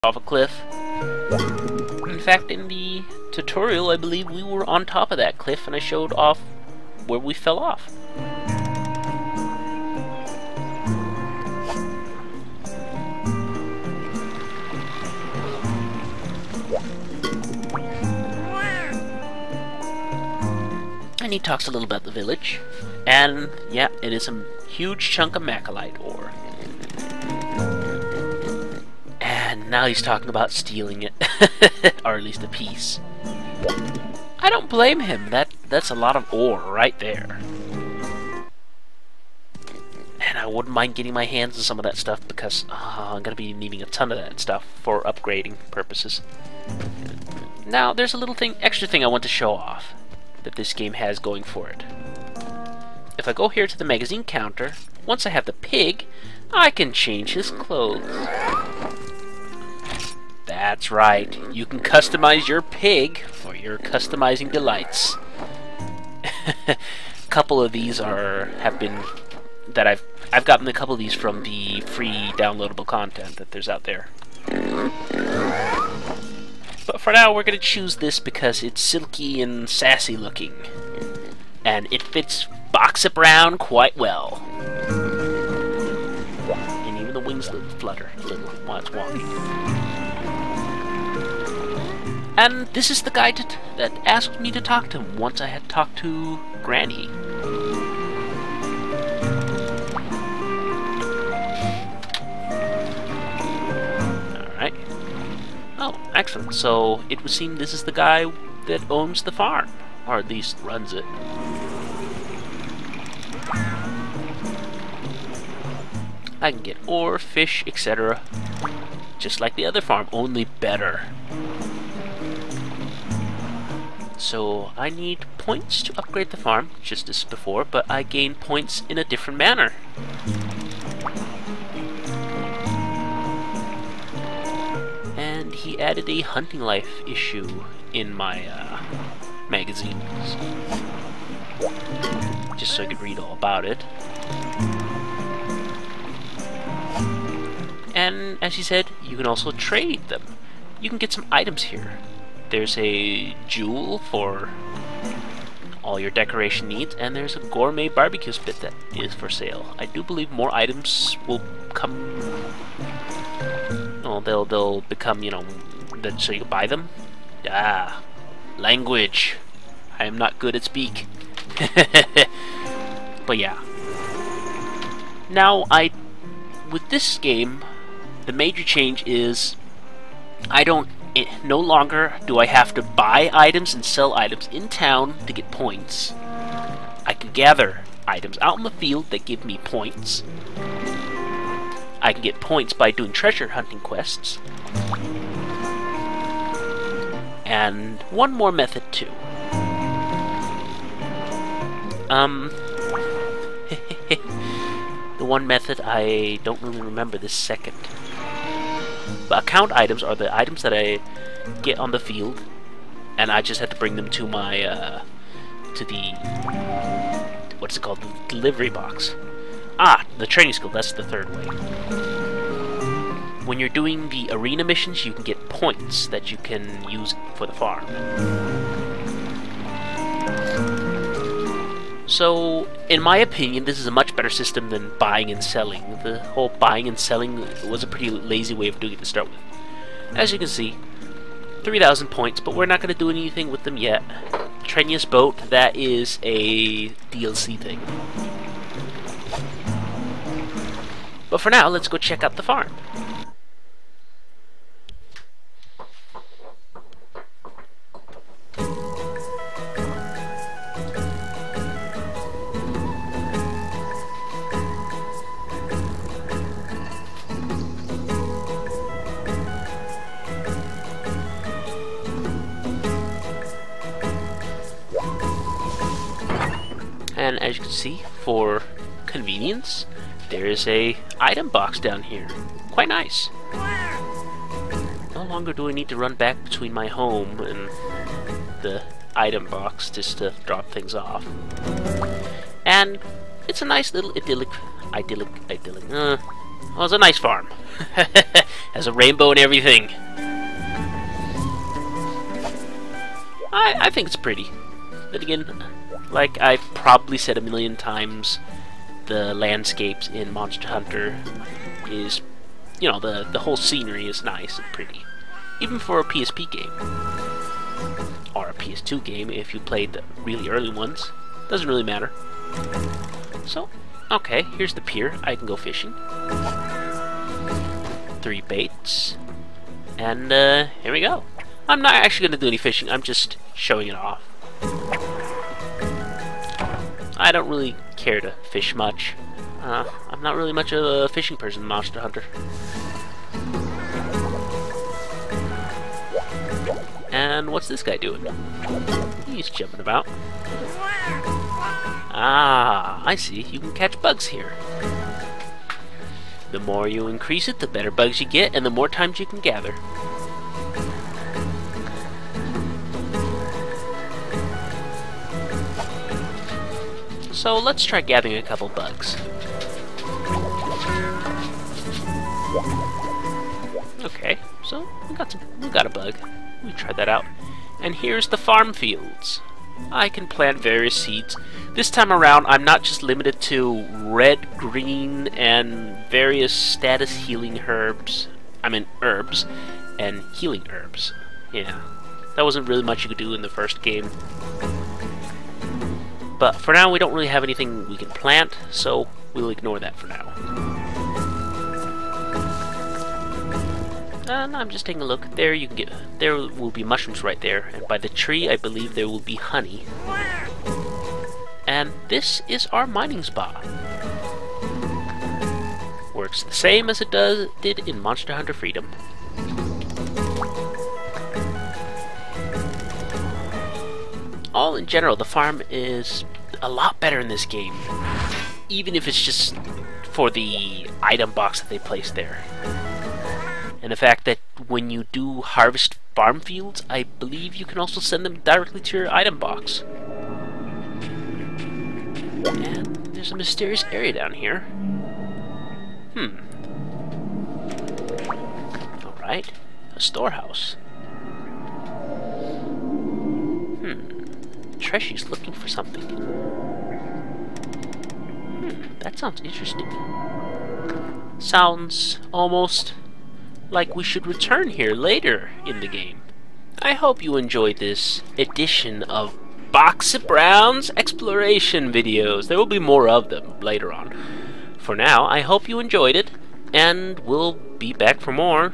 off a cliff. In fact, in the tutorial, I believe we were on top of that cliff and I showed off where we fell off. And he talks a little about the village, and yeah, it is a huge chunk of macalite ore. And now he's talking about stealing it, or at least a piece. I don't blame him. That's a lot of ore right there. And I wouldn't mind getting my hands on some of that stuff because I'm going to be needing a ton of that stuff for upgrading purposes. Now, there's a little extra thing I want to show off that this game has going for it. If I go here to the magazine counter, once I have the pig, I can change his clothes. That's right, you can customize your pig for your customizing delights. A couple of these I've gotten a couple of these from the free downloadable content that there's out there. But for now, we're going to choose this because it's silky and sassy looking. And it fits Boxer Brown quite well. And even the wings flutter a little while it's walking. And this is the guy that asked me to talk to him once I had talked to Granny. Alright. Oh, excellent. So, it would seem this is the guy that owns the farm. Or at least runs it. I can get ore, fish, etc. Just like the other farm, only better. So, I need points to upgrade the farm, just as before, but I gain points in a different manner. And he added a hunting life issue in my magazines, just so I could read all about it. And as he said, you can also trade them. You can get some items here. There's a jewel for all your decoration needs, and there's a gourmet barbecue spit that is for sale. I do believe more items will come. Oh, they'll become, you know, so you can buy them. Ah, language. I am not good at speak. But yeah. Now with this game, the major change is no longer do I have to buy items and sell items in town to get points. I can gather items out in the field that give me points. I can get points by doing treasure hunting quests. And one more method too. The one method I don't really remember this second. But account items are the items that I get on the field, and I just have to bring them to my to the what's it called, the delivery box. Ah, the training skill. That's the third way. When you're doing the arena missions, you can get points that you can use for the farm. So, in my opinion, this is a much better system than buying and selling. The whole buying and selling was a pretty lazy way of doing it to start with. As you can see, 3,000 points, but we're not going to do anything with them yet. Trenia's boat, that is a DLC thing. But for now, let's go check out the farm. And as you can see, for convenience, there is a item box down here. Quite nice. No longer do I need to run back between my home and the item box just to drop things off. And it's a nice little idyllic. Well, it's a nice farm. Has a rainbow and everything. I think it's pretty. But again, like I've probably said a million times, the landscapes in Monster Hunter is, you know, the whole scenery is nice and pretty. Even for a PSP game. Or a PS2 game if you played the really early ones. Doesn't really matter. So, okay, here's the pier. I can go fishing. 3 baits. And here we go. I'm not actually going to do any fishing. I'm just showing it off. I don't really care to fish much. I'm not really much of a fishing person in Monster Hunter. And what's this guy doing? He's jumping about. Ah, I see. You can catch bugs here. The more you increase it, the better bugs you get, and the more times you can gather. So let's try gathering a couple bugs. Okay, so we got a bug. We tried that out. And here's the farm fields. I can plant various seeds. This time around, I'm not just limited to red, green, and various status healing herbs. I mean herbs and healing herbs. Yeah, that wasn't really much you could do in the first game. But for now, we don't really have anything we can plant, so we'll ignore that for now. And I'm just taking a look. There will be mushrooms right there, and by the tree, I believe there will be honey. And this is our mining spot. Works the same as it did in Monster Hunter Freedom. All in general, the farm is a lot better in this game, even if it's just for the item box that they placed there. And the fact that when you do harvest farm fields, I believe you can also send them directly to your item box. And there's a mysterious area down here. Alright, a storehouse. Treshy's looking for something. That sounds interesting. Sounds almost like we should return here later in the game. I hope you enjoyed this edition of Boxer Brown's exploration videos. There will be more of them later on. For now, I hope you enjoyed it, and we'll be back for more.